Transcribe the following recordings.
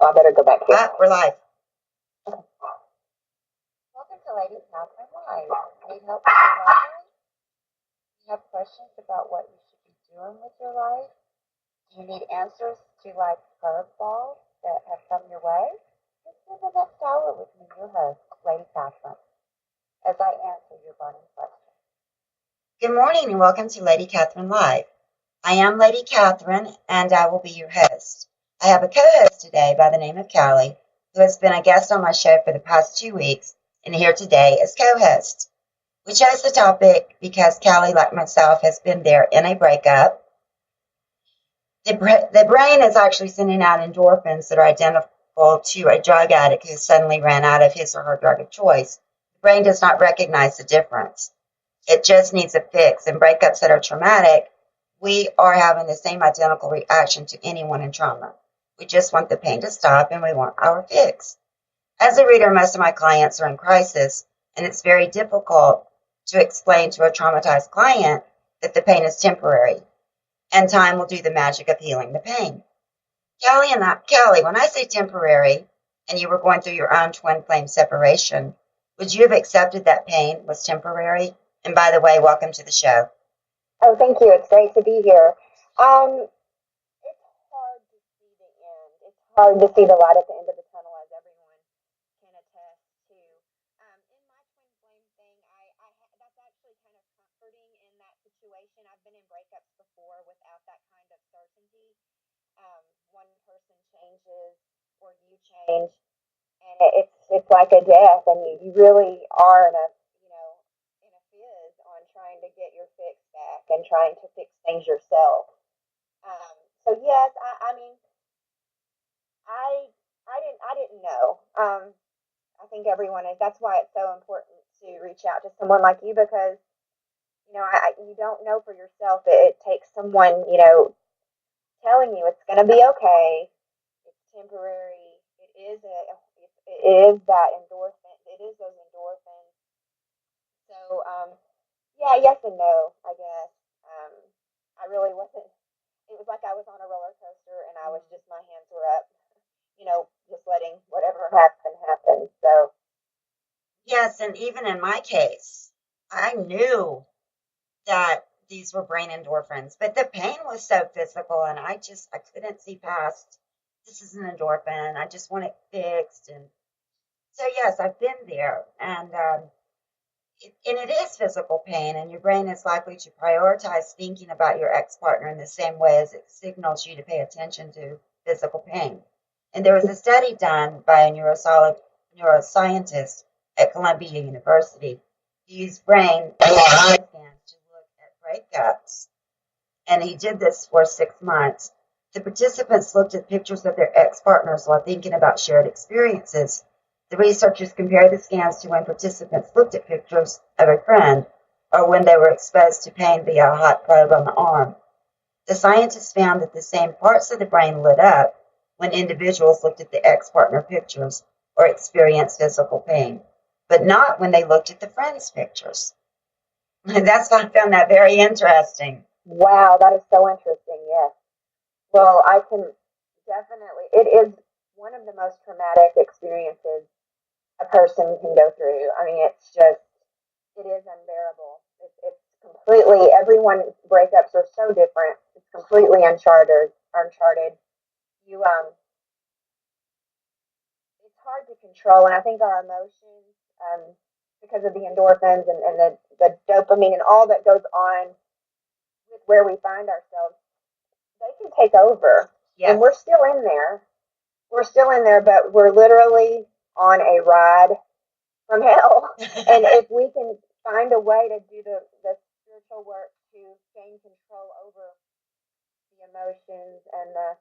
I better go back here. We're live. Welcome to Lady Catherine Live. Need help with your life? Do you have questions about what you should be doing with your life? Do you need answers to like curveballs that have come your way? Just spend the next hour with me, your host, Lady Catherine, as I answer your burning questions. Good morning and welcome to Lady Catherine Live. I am Lady Catherine and I will be your host. I have a co-host today by the name of Callie, who has been a guest on my show for the past 2 weeks and here today as co-host. We chose the topic because Callie, like myself, has been there in a breakup. The brain is actually sending out endorphins that are identical to a drug addict who suddenly ran out of his or her drug of choice. The brain does not recognize the difference. It just needs a fix. In breakups that are traumatic, we are having the same identical reaction to anyone in trauma. We just want the pain to stop and we want our fix. As a reader, most of my clients are in crisis, and it's very difficult to explain to a traumatized client that the pain is temporary and time will do the magic of healing the pain. Callie, when I say temporary and you were going through your own twin flame separation, would you have accepted that pain was temporary? And by the way, welcome to the show. Oh, thank you. It's great to be here. It's hard to see the end. It's hard to see the light at the end of the tunnel, as everyone can attest to. In my twin flame thing, that's actually kind of comforting in that situation. I've been in breakups before without that kind of certainty. One person changes or you change, and it's like a death, and you really are in a fizz on trying to get your fix back and trying to fix things yourself. So yes, I mean, I didn't know. I think everyone is. That's why it's so important to reach out to someone like you because you don't know for yourself. It takes someone telling you it's going to be okay. It's temporary. It is that endorphin. It is those endorphins. So yeah, yes and no, I guess. I really wasn't. It was like I was on a roller coaster, and I was just my hands were up, just letting whatever happen. So Yes, and even in my case, I knew that these were brain endorphins, but the pain was so physical, and I couldn't see past. This is an endorphin. I just want it fixed, and so yes, I've been there, and it is physical pain, and your brain is likely to prioritize thinking about your ex-partner in the same way as it signals you to pay attention to physical pain. And there was a study done by a neuroscientist at Columbia University who used brain MRI scans to look at breakups. And he did this for 6 months. The participants looked at pictures of their ex-partners while thinking about shared experiences. The researchers compared the scans to when participants looked at pictures of a friend or when they were exposed to pain via a hot probe on the arm. The scientists found that the same parts of the brain lit up when individuals looked at the ex-partner pictures or experienced physical pain, but not when they looked at the friend's pictures. I found that very interesting. Wow, that is so interesting. Yes. Well, I can definitely. It is one of the most traumatic experiences a person can go through. I mean, it is unbearable. It's completely, everyone's breakups are so different. It's completely uncharted. You, it's hard to control, and I think our emotions, because of the endorphins and the dopamine and all that goes on with where we find ourselves, they can take over. Yes. And we're still in there. But we're literally on a ride from hell. And if we can find a way to do the spiritual work to gain control over the emotions and the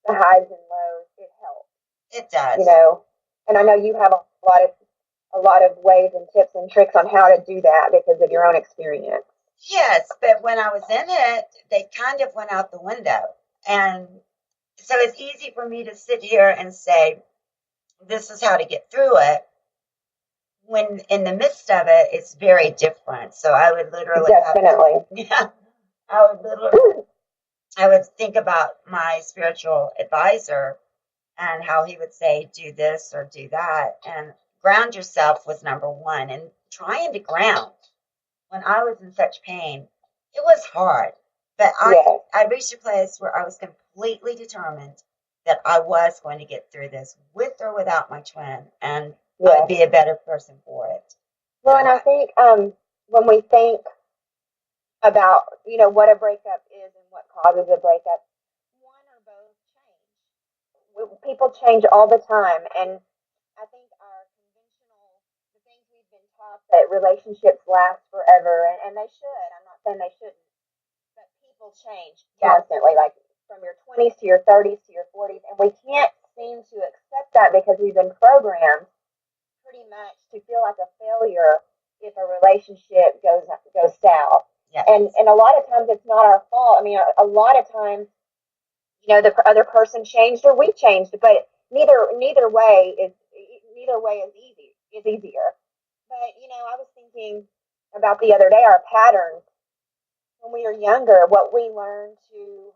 highs and lows, it helps. It does. And I know you have a lot of ways and tips and tricks on how to do that because of your own experience. Yes, but when I was in it, they kind of went out the window. And so it's easy for me to sit here and say, this is how to get through it. When in the midst of it, it's very different. So I would literally definitely. I would think about my spiritual advisor and how he would say, do this or do that. And ground yourself was number one. And trying to ground when I was in such pain, it was hard. But Yes. I reached a place where I was completely determined that I was going to get through this with or without my twin, and Yes. I'd be a better person for it. Well, and I think when we think about, what a breakup is and what causes a breakup, one or both change. People change all the time, and I think the things we've been taught that relationships last forever, and they should. I'm not saying they shouldn't, but people change constantly, like from your 20s to your 30s to your 40s, and we can't seem to accept that because we've been programmed pretty much to feel like a failure if a relationship goes south. Yes. And a lot of times it's not our fault. I mean, a lot of times, the other person changed or we changed, but neither way is easier. But I was thinking about the other day, our patterns when we were younger, how we learned to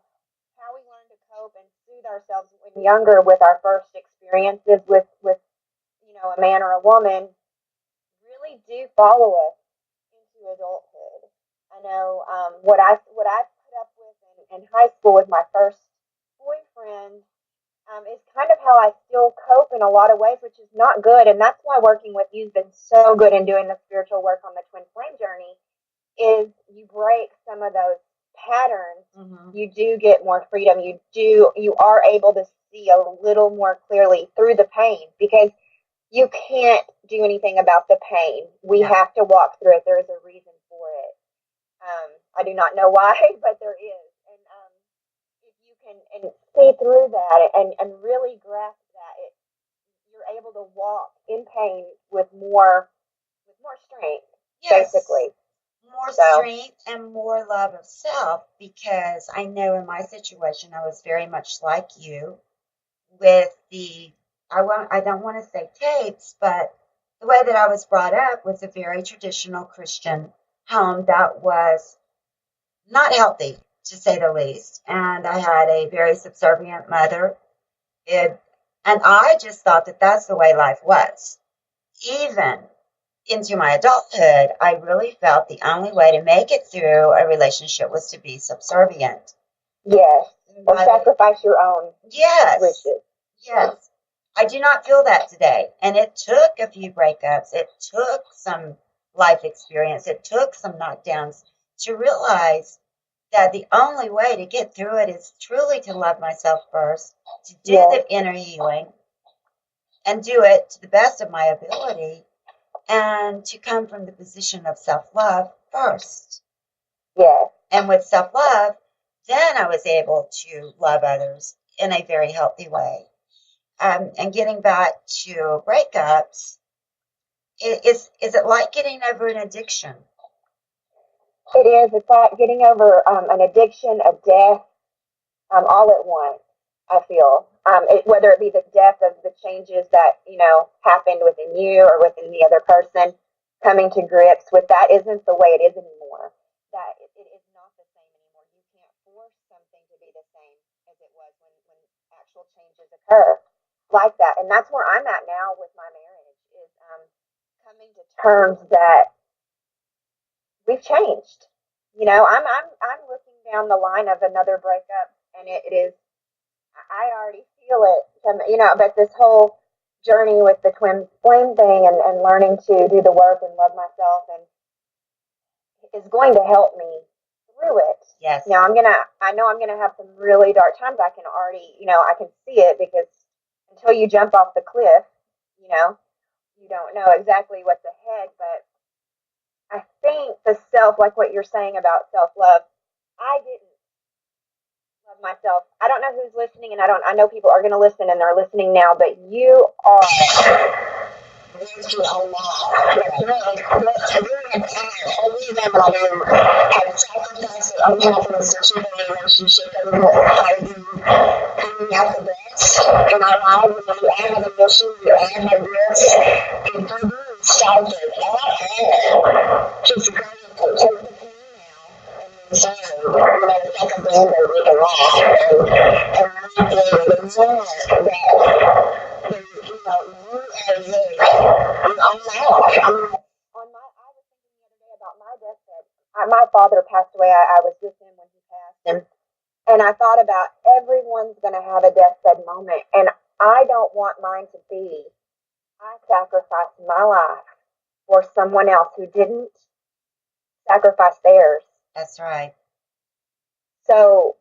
cope and soothe ourselves when younger with our first experiences with a man or a woman, really do follow us into adulthood. I know what I put up with in high school with my first boyfriend is kind of how I still cope in a lot of ways, which is not good. And that's why working with you's been so good in doing the spiritual work on the twin flame journey. Is you break some of those patterns, you do get more freedom. You are able to see a little more clearly through the pain, because you can't do anything about the pain. We have to walk through it. There is a reason for it. I do not know why, but there is. And if you can see through that and really grasp that, you're able to walk in pain with more strength, basically. More strength and more love of self, because I know in my situation I was very much like you with I don't want to say tapes, but the way that I was brought up was a very traditional Christian home that was not healthy, to say the least. And I had a very subservient mother. And I just thought that that's the way life was. Even into my adulthood, I really felt the only way to make it through a relationship was to be subservient. Yes. Or sacrifice your own wishes. Yes. I do not feel that today. And it took a few breakups. It took some life experience. It took some knockdowns to realize that the only way to get through it is truly to love myself first, to do the inner healing, and do it to the best of my ability, and to come from the position of self-love first. Yes. And with self-love, then I was able to love others in a very healthy way. And getting back to breakups, is it like getting over an addiction? It is. It's like getting over an addiction, a death, all at once, I feel. Whether it be the death of the changes that, happened within you or within the other person, coming to grips with that isn't the way it is anymore. That it is not the same anymore. You can't force something to be the same as it was when actual changes occur like that. And that's where I'm at now with my marriage, is coming to terms that we've changed. I'm looking down the line of another breakup, and it is, I already feel it. But this whole journey with the twin flame thing and learning to do the work and love myself and is going to help me through it. Yes. Now I know I'm gonna have some really dark times. I can already, I can see it, because until you jump off the cliff, you don't know exactly what's ahead. But I think like what you're saying about self-love, I didn't love myself. I don't know who's listening, and I know people are going to listen, and they're listening now, but you are working on that. Have sacrificed unhappiness to keep a relationship that we have to bring out the best in our lives. When you add an emotion, you add my gifts, and for me, started all hand. Just go with the pain now, and So, it's like a band-aid we can laugh. And not really the moment that, you as if I'm laugh. I was thinking the other day about my deathbed. My father passed away. I was with him when he passed. And I thought about everyone's going to have a deathbed moment. And I don't want mine to be, I sacrificed my life for someone else who didn't sacrifice theirs. That's right. So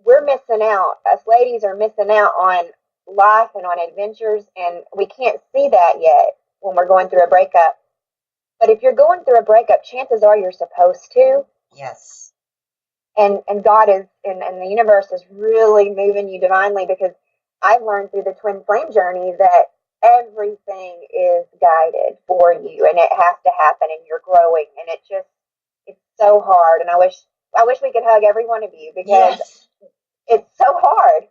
we're missing out. Us ladies are missing out on life and on adventures, and we can't see that yet when we're going through a breakup. But if you're going through a breakup, chances are you're supposed to. Yes. And God is, and the universe is really moving you divinely, because I've learned through the twin flame journey that everything is guided for you, and it has to happen, and you're growing, and it's so hard. And I wish we could hug every one of you, because Yes. it's so hard,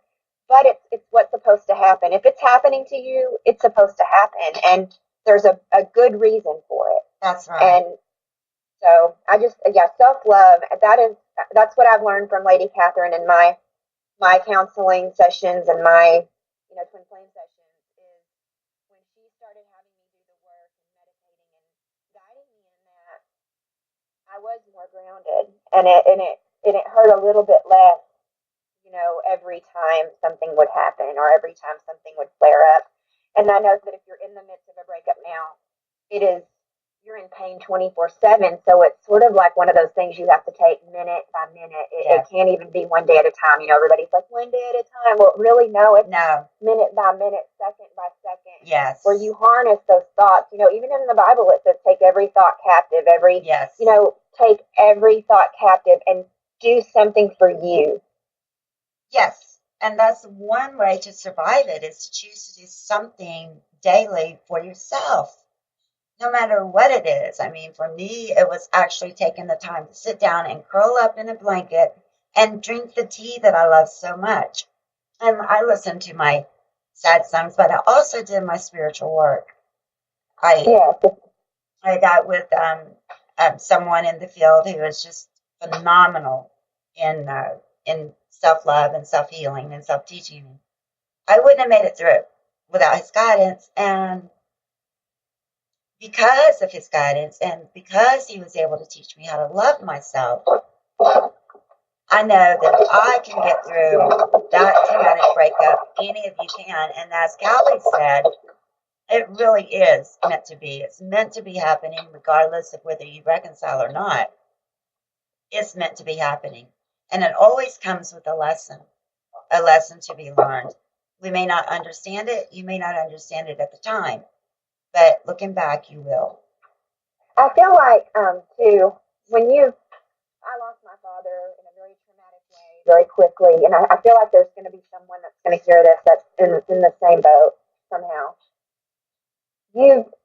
but it's what's supposed to happen. If it's happening to you, it's supposed to happen, and there's a good reason for it. That's right. And so self-love, that's what I've learned from Lady Catherine in my counseling sessions and my, twin flame sessions, is when she started having me do the work and meditating and guiding me in that, I was more grounded, and it hurt a little bit less, every time something would happen or every time something would flare up. And I know that if you're in the midst of a breakup now, you're in pain 24/7. So it's sort of like one of those things you have to take minute by minute. It can't even be one day at a time. Everybody's like, one day at a time. Well, really, no, it's minute by minute, second by second. Yes. Where you harness those thoughts. Even in the Bible, it says take every thought captive, take every thought captive and do something for you. Yes. And that's one way to survive it, is to choose to do something daily for yourself, no matter what it is. I mean, for me, it was actually taking the time to sit down and curl up in a blanket and drink the tea that I love so much. And I listened to my sad songs, but I also did my spiritual work. I got with someone in the field who is just phenomenal in self-love and self-healing and self-teaching. I wouldn't have made it through without his guidance. And because of his guidance and because he was able to teach me how to love myself, I know that if I can get through that traumatic breakup, any of you can. And as Callie said, it really is meant to be. It's meant to be happening regardless of whether you reconcile or not. It's meant to be happening. And it always comes with a lesson to be learned. We may not understand it. You may not understand it at the time. But looking back, you will. I feel like, too, I lost my father in a very traumatic way, very quickly, and I feel like there's going to be someone that's going to hear this that's in the same boat somehow.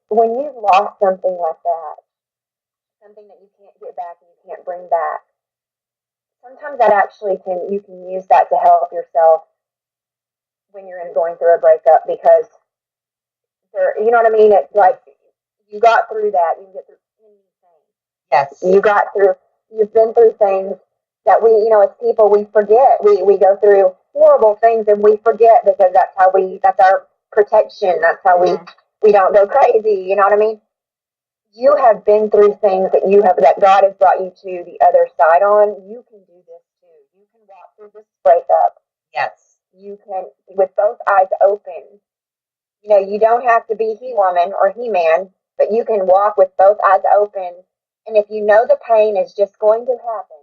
When you've lost something like that, something that you can't get back and you can't bring back, sometimes that actually you can use that to help yourself when you're going through a breakup, because you know what I mean? It's like you got through that. You can get through anything. Yes. You've been through things that we, as people, we forget. We go through horrible things and we forget, because that's our protection. That's how we don't go crazy. You know what I mean? You have been through things that God has brought you to the other side on. You can do this too. You can walk through this breakup. Yes. You can, with both eyes open. You don't have to be he-woman or he-man, but you can walk with both eyes open. And if you know the pain is just going to happen,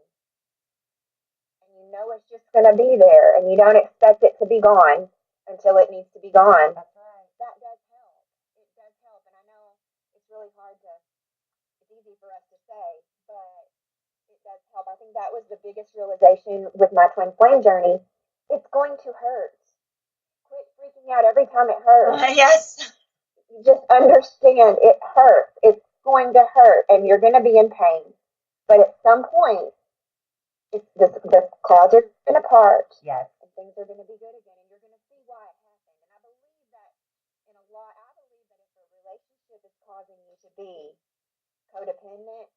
and you know it's just going to be there, and you don't expect it to be gone until it needs to be gone, that's right. That does help. It does help. And I know it's really hard it's easy for us to say, but it does help. I think that was the biggest realization with my twin flame journey. It's going to hurt. Quit freaking out every time it hurts. Yes. Just understand it hurts. It's going to hurt, and you're going to be in pain. But at some point, the clouds are going to part. Yes. And things are going to be good again, and you're going to see why it happened. And I believe that if a relationship is causing you to be codependent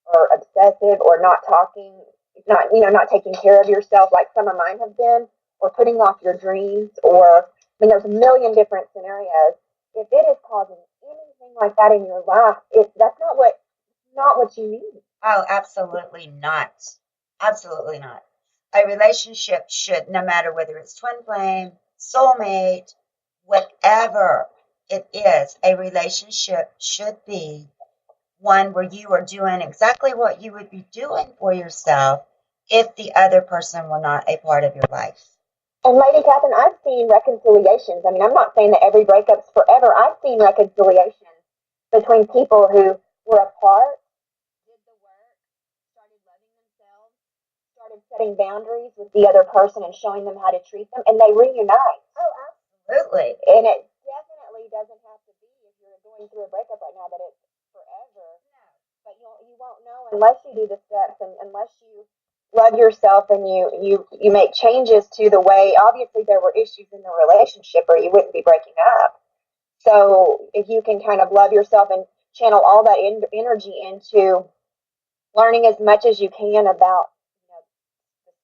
or obsessive or not talking, not taking care of yourself like some of mine have been, or putting off your dreams, or there's a million different scenarios. If it is causing anything like that in your life, that's not what you need. Oh, absolutely not. Absolutely not. A relationship should, no matter whether it's twin flame, soulmate, whatever it is, a relationship should be one where you are doing exactly what you would be doing for yourself if the other person were not a part of your life. And Lady Catherine, I've seen reconciliations. I mean, I'm not saying that every breakup's forever. I've seen reconciliations between people who were apart, did the work, started loving themselves, started setting boundaries with the other person and showing them how to treat them, and they reunite. Oh, absolutely. And it definitely doesn't have to be, if you're going through a breakup right now, that it's forever. No. But you won't know unless you do the steps, and unless you love yourself and you make changes to the way. Obviously there were issues in the relationship or you wouldn't be breaking up. So if you can kind of love yourself and channel all that energy into learning as much as you can about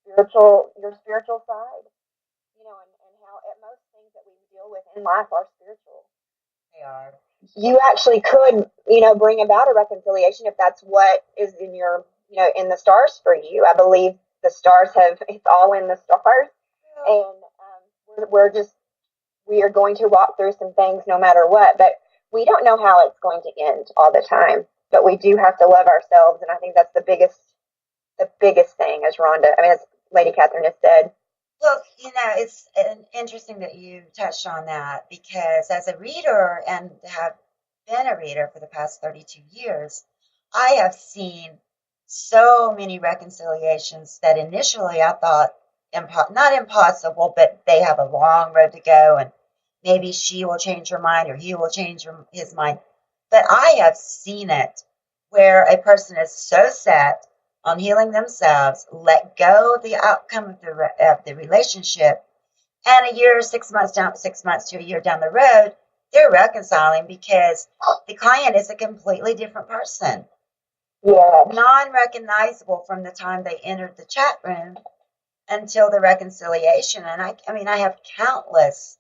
your spiritual side, and how most things that we deal with in life are spiritual. They are. You actually could, bring about a reconciliation if that's what is in your, in the stars for you. I believe the stars it's all in the stars. And we are going to walk through some things no matter what, but we don't know how it's going to end all the time. But we do have to love ourselves, and I think that's the biggest thing, as Lady Catherine has said. Well, it's interesting that you touched on that, because as a reader, and have been a reader for the past 32 years, I have seen so many reconciliations that initially I thought not impossible, but they have a long road to go, and maybe she will change her mind or he will change his mind. But I have seen it where a person is so set on healing themselves, let go of the outcome of the relationship, and a year, 6 months to a year down the road, they're reconciling because the client is a completely different person. Yeah. Non-recognizable from the time they entered the chat room until the reconciliation. And I have countless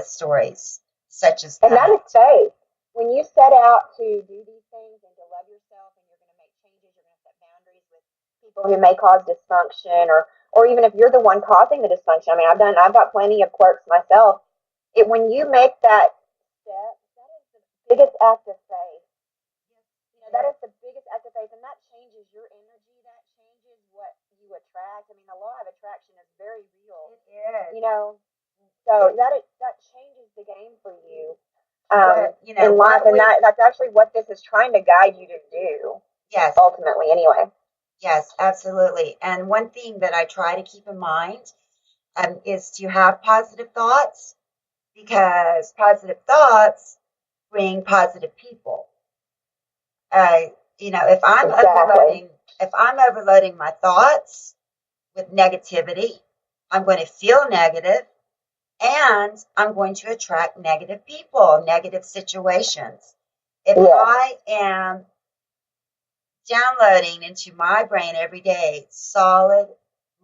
stories such as that. And that is faith. When you set out to do these things and to love yourself, and you're going to make changes, you're going to set boundaries with people who may cause dysfunction, or even if you're the one causing the dysfunction. I've got plenty of quirks myself. When you make that step, that is the biggest act of faith. That is the biggest act of faith, and that changes your energy. That changes what you attract. The law of attraction is very real. It is. So that changes the game for you. In life, and that's actually what this is trying to guide you to do. Yes. Ultimately, anyway. Yes, absolutely. And one thing that I try to keep in mind is to have positive thoughts, because positive thoughts bring positive people. If I'm overloading my thoughts with negativity, I'm going to feel negative. And I'm going to attract negative people, negative situations. If I am downloading into my brain every day solid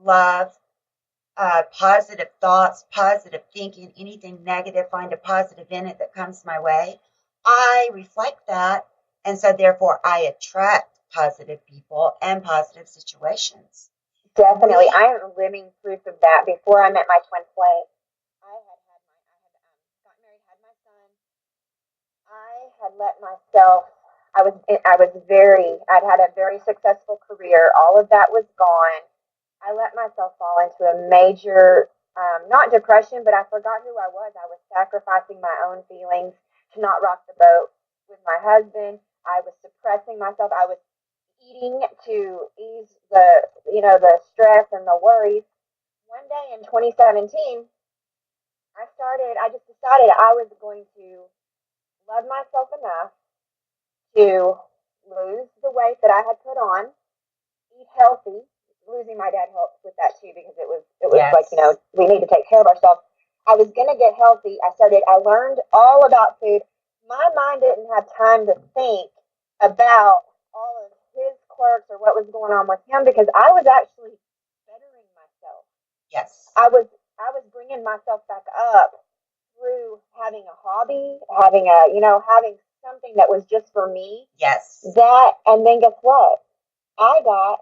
love, positive thoughts, positive thinking, anything negative, find a positive in it that comes my way, I reflect that. And so therefore I attract positive people and positive situations. Definitely. I am living proof of that. Before I met my twin flame, I had gotten married, had my son. I had let myself. I'd had a very successful career. All of that was gone. I let myself fall into a major, not depression, but I forgot who I was. I was sacrificing my own feelings to not rock the boat with my husband. I was suppressing myself. I was eating to ease the stress and the worries. One day in 2017, I just decided I was going to love myself enough to lose the weight that I had put on, eat healthy. Losing my dad helped with that too, because it was yes. Like, we need to take care of ourselves. I was going to get healthy. I learned all about food. My mind didn't have time to think about all of his quirks or what was going on with him, because I was actually bettering myself. Yes. I was bringing myself back up through having a hobby, having having something that was just for me. Yes. And then guess what? I got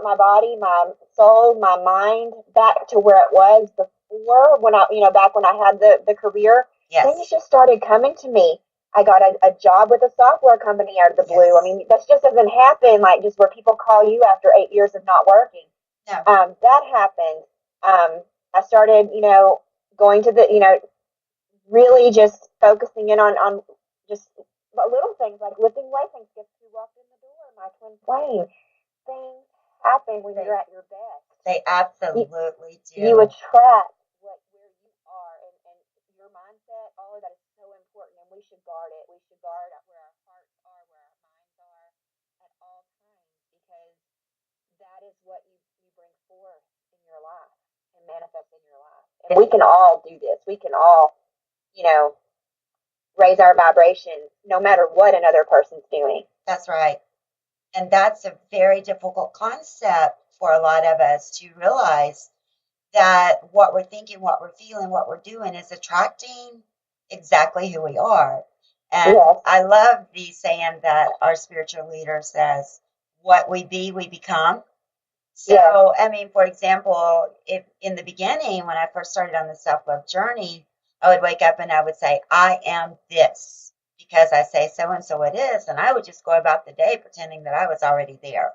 my body, my soul, my mind back to where it was before, when back when I had the career. Yes. Things just started coming to me. I got a job with a software company out of the blue. Yes. I mean, that just doesn't happen, like, just where people call you after 8 years of not working. No. That happened. I started, going to really just focusing in on just little things, like lifting weights. And guess who walked in the door? My twin flame. Things happen when you're at your best. They absolutely do. You attract where you are, and your mindset, all of that is so important, and we should guard it. We should guard where our hearts are, where our minds are at all times, because that is what you bring forth in your life and manifest in your life. And we can all do this. We can all, raise our vibration no matter what another person's doing. That's right. And that's a very difficult concept for a lot of us to realize, that what we're thinking, what we're feeling, what we're doing is attracting exactly who we are. And Yes. I love the saying that our spiritual leader says, what we be, we become. So, Yes. I mean, for example, if in the beginning, when I first started on the self-love journey, I would wake up and I would say, I am this, because I say so-and-so it is. And I would just go about the day pretending that I was already there,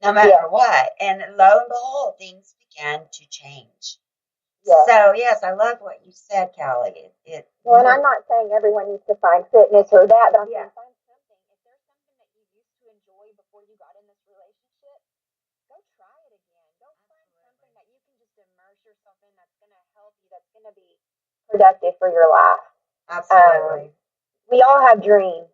no matter Yes. what. And lo and behold, things began to change. Yes. So, yes, I love what you said, Callie. Well, and I'm not saying everyone needs to find fitness or that, but I'm saying find something. If there's something that you used to enjoy before you got in this relationship, go try it again. Go find something that you can just immerse yourself in, that's going to help you, that's going to be productive for your life. Absolutely. We all have dreams,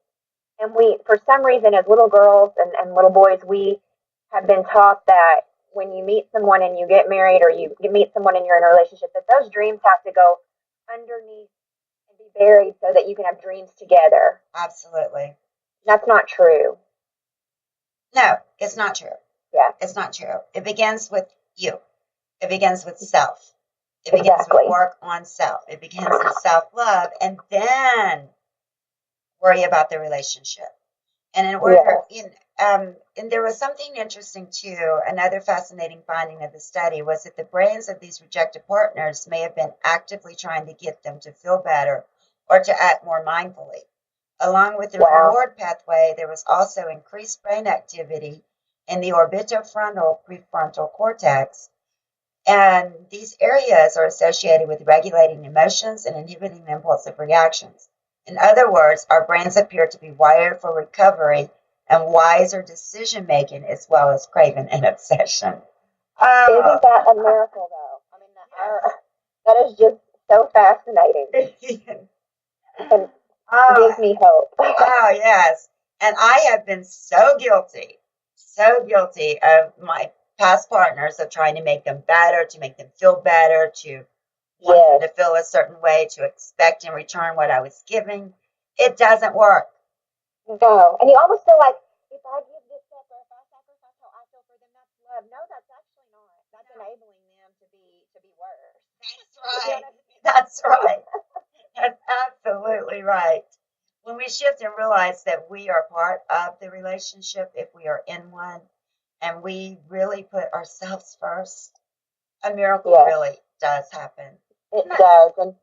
and we, for some reason, as little girls and little boys, we have been taught that when you meet someone and you get married, or you meet someone and you're in a relationship, that those dreams have to go underneath and be buried so that you can have dreams together. Absolutely. That's not true. No, it's not true. Yeah. It's not true. It begins with you. It begins with self. It begins Exactly. with work on self. It begins with self-love, and then worry about the relationship. And in order, and there was something interesting too. Another fascinating finding of the study was that the brains of these rejected partners may have been actively trying to get them to feel better or to act more mindfully. Along with the reward pathway, there was also increased brain activity in the orbitofrontal prefrontal cortex. And these areas are associated with regulating emotions and inhibiting impulsive reactions. In other words, our brains appear to be wired for recovery and wiser decision-making, as well as craving and obsession. Isn't that a miracle, though? I mean, that is just so fascinating. And gives me hope. Oh, yes. And I have been so guilty of my past partners, of trying to make them better, to make them feel better, to want them to feel a certain way, to expect in return what I was giving. It doesn't work. No. And you almost feel like, if I give this up, or if I sacrifice how I feel for them, that's love. No, that's actually not. That's enabling them to be worse. That's right. That's right. That's absolutely right. When we shift and realize that we are part of the relationship, if we are in one, and we really put ourselves first, a miracle really does happen. It does. And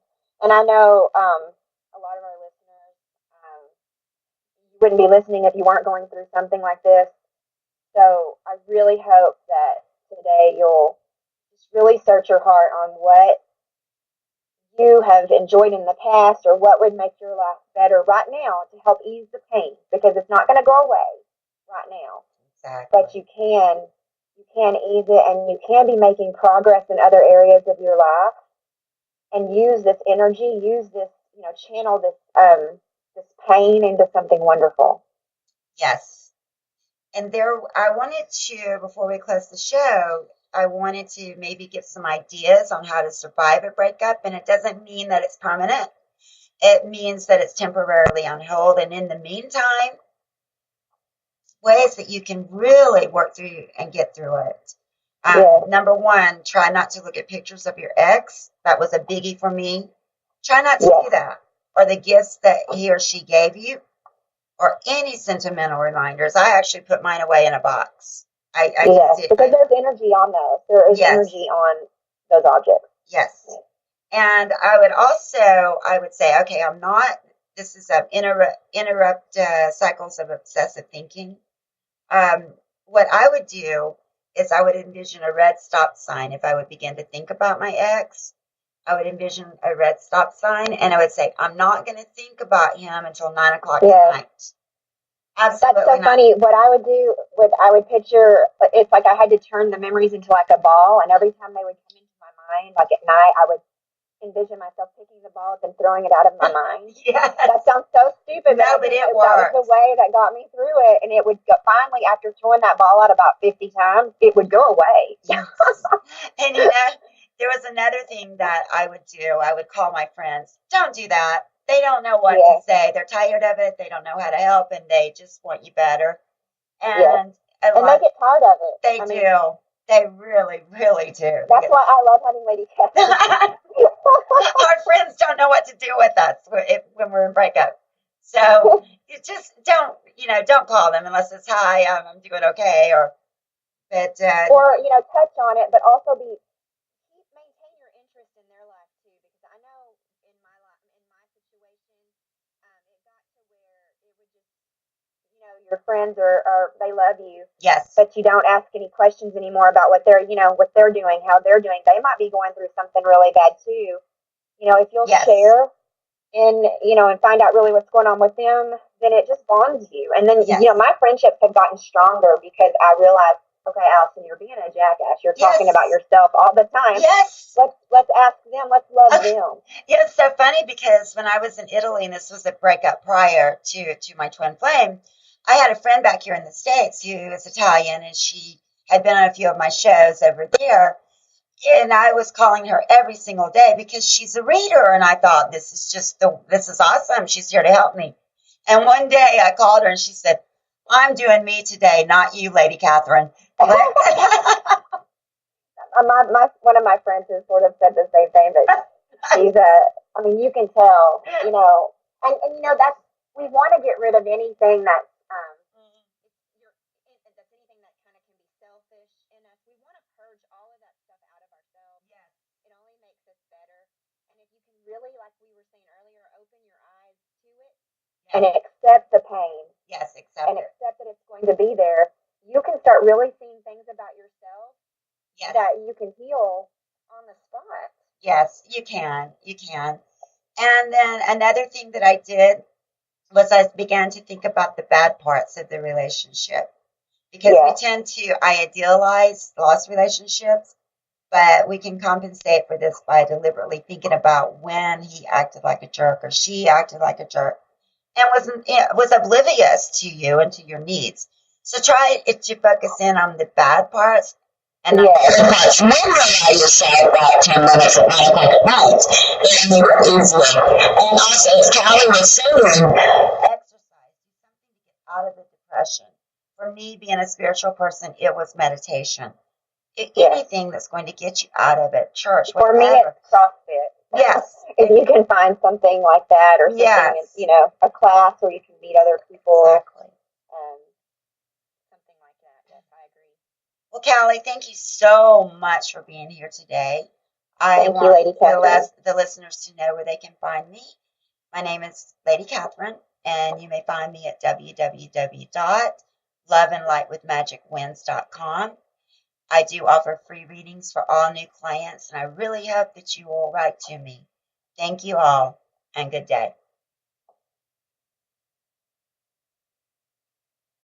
I know a lot of our listeners, you wouldn't be listening if you weren't going through something like this. So I really hope that today you'll just really search your heart on what you have enjoyed in the past, or what would make your life better right now to help ease the pain, because it's not going to go away right now. Exactly. But you can ease it, and you can be making progress in other areas of your life, and use this energy, channel this pain into something wonderful. Yes. And I wanted to, before we close the show, I wanted to maybe give some ideas on how to survive a breakup. And it doesn't mean that it's permanent. It means that it's temporarily on hold. And in the meantime, ways that you can really work through and get through it. Yeah. Number one, try not to look at pictures of your ex. That was a biggie for me. Try not to Yeah. do that. Or the gifts that he or she gave you, or any sentimental reminders. I actually put mine away in a box. Yes, because there's energy on those. There is Yes. energy on those objects. Yes. And I would say, okay, I'm not, this is interrupt cycles of obsessive thinking. What I would do is I would envision a red stop sign. If I would begin to think about my ex, I would envision a red stop sign, and I would say, I'm not going to think about him until 9 o'clock at night. Absolutely. That's so funny. What I would do, I would picture, it's like I had to turn the memories into like a ball, and every time they would come into my mind, like at night, I would envision myself picking the ball up and throwing it out of my mind. Yes. That sounds so stupid. No, but it works. That was the way that got me through it, and it would go, finally, after throwing that ball out about 50 times, it would go away. Yes. And there was another thing that I would do. I would call my friends. Don't do that. They don't know what to say. They're tired of it. They don't know how to help, and they just want you better. And they get tired of it. They do. They really, really do. That's why I love having Lady Catherine. Our friends don't know what to do with us when we're in breakup. So you just don't call them unless it's hi, I'm doing okay, or touch on it, but also maintain your interest in their life too, because I know in my situation, it got to where it would just, your friends are they love you, yes, but you don't ask any questions anymore about what they're doing, how they're doing. They might be going through something really bad too. If you'll share and find out really what's going on with them, then it just bonds you. And then my friendships have gotten stronger because I realized, okay, Allison, you're being a jackass. You're talking about yourself all the time. Yes. Let's ask them. Let's love them. Yeah, it's so funny because when I was in Italy, and this was a breakup prior to my twin flame, I had a friend back here in the States who is Italian, and she had been on a few of my shows over there. And I was calling her every single day because she's a reader. And I thought, this is awesome. She's here to help me. And one day I called her and she said, I'm doing me today, not you, Lady Catherine. One of my friends has sort of said the same thing, that she's you can tell, and that's, we want to get rid of anything that's anything that kind of can be selfish in us. We want to purge all of that stuff out of ourselves. Yes. It only makes us better. And if you can really, like we were saying earlier, open your eyes to it and accept the pain. Yes, accept that it's going to be there, you can start really seeing things about yourself that you can heal on the spot. Yes, you can. You can. And then another thing that I did was I began to think about the bad parts of the relationship. Because we tend to idealize lost relationships, but we can compensate for this by deliberately thinking about when he acted like a jerk or she acted like a jerk and was oblivious to you and to your needs. So try to focus in on the bad parts and not the good parts. When you allow yourself about 10 minutes at 9 o'clock at night, it'll make it easier. And also, as Callie was saying, exercise, do something to get out of the depression. For me, being a spiritual person, it was meditation. Anything that's going to get you out of it, church, whatever. For me, it's CrossFit. Yes. If you can find something like that, or something, a class where you can meet other people. Exactly. Something like that. Yes, I agree. Well, Callie, thank you so much for being here today. I want Lady Catherine. The listeners to know where they can find me. My name is Lady Catherine, and you may find me at www.loveandlightwithmagicwins.com. I do offer free readings for all new clients, and I really hope that you will write to me. Thank you all, and good day.